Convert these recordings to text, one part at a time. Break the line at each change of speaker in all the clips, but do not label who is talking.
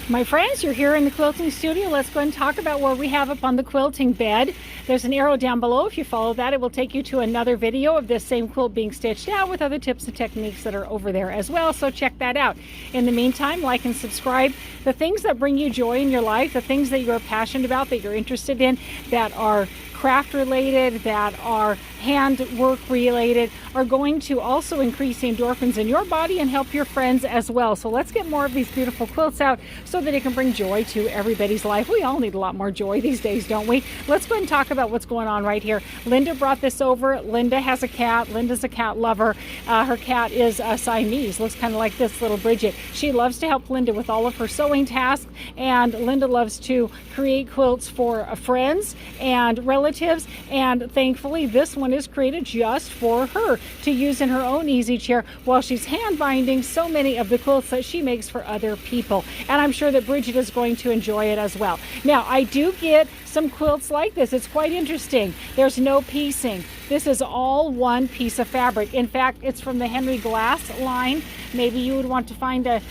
My friends, you're here in the quilting studio. Let's go and talk about what we have up on the quilting bed. There's an arrow down below. If you follow that, it will take you to another video of this same quilt being stitched out with other tips and techniques that are over there as well. So check that out. In the meantime, like and subscribe. The things that bring you joy in your life, the things that you're passionate about, that you're interested in, that are craft related, that are handwork related, are going to also increase the endorphins in your body and help your friends as well. So let's get more of these beautiful quilts out so that it can bring joy to everybody's life. We all need a lot more joy these days, don't we? Let's go ahead and talk about what's going on right here. Linda brought this over. Linda has a cat. Linda's a cat lover. Her cat is a Siamese. Looks kind of like this little Bridget. She loves to help Linda with all of her sewing tasks, and Linda loves to create quilts for friends and relatives, and thankfully this one is created just for her to use in her own easy chair while she's hand binding so many of the quilts that she makes for other people. And I'm sure that Bridget is going to enjoy it as well. Now, I do get some quilts like this. It's quite interesting. There's no piecing. This is all one piece of fabric. In fact, it's from the Henry Glass line. Maybe you would want to find a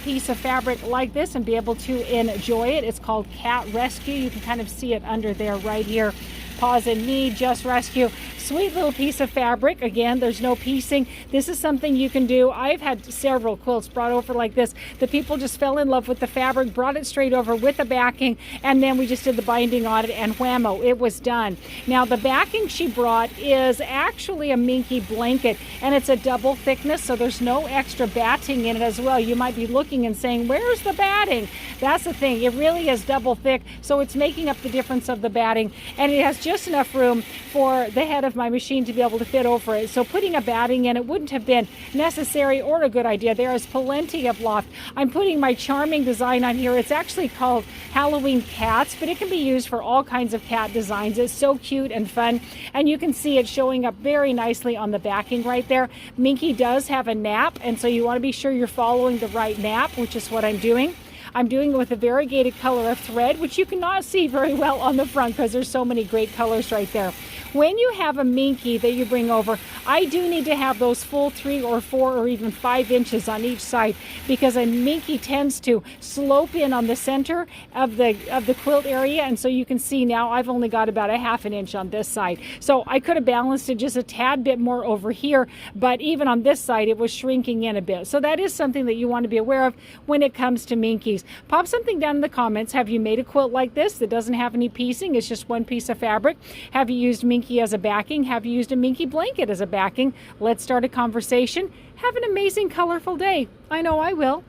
piece of fabric like this and be able to enjoy it. It's called Cat Rescue. You can kind of see it under there right here. Paws in Need, Just Rescue. Sweet little piece of fabric. Again, there's no piecing. This is something you can do. I've had several quilts brought over like this. The people just fell in love with the fabric, brought it straight over with the backing, and then we just did the binding on it, and whammo, it was done. Now, the backing she brought is actually a Minky blanket, and it's a double thickness, so there's no extra batting in it as well. You might be looking and saying, where's the batting? That's the thing. It really is double thick, so it's making up the difference of the batting, and it has just enough room for the head of my machine to be able to fit over it. So putting a batting in it wouldn't have been necessary or a good idea. There is plenty of loft. I'm putting my charming design on here. It's actually called Halloween Cats, but it can be used for all kinds of cat designs. It's so cute and fun, and you can see it showing up very nicely on the backing right there. Minky does have a nap, and so you want to be sure you're following the right nap, which is what I'm doing. I'm doing it with a variegated color of thread, which you cannot see very well on the front because there's so many great colors right there. When you have a Minky that you bring over, I do need to have those full 3 or 4 or even 5 inches on each side, because a Minky tends to slope in on the center of the quilt area, and so you can see now I've only got about a 1/2 inch on this side. So I could have balanced it just a tad bit more over here, but even on this side it was shrinking in a bit. So that is something that you want to be aware of when it comes to Minkies. Pop something down in the comments. Have you made a quilt like this that doesn't have any piecing? It's just one piece of fabric. Have you used Minky as a backing? Have you used a Minky blanket as a backing? Let's start a conversation. Have an amazing, colorful day. I know I will.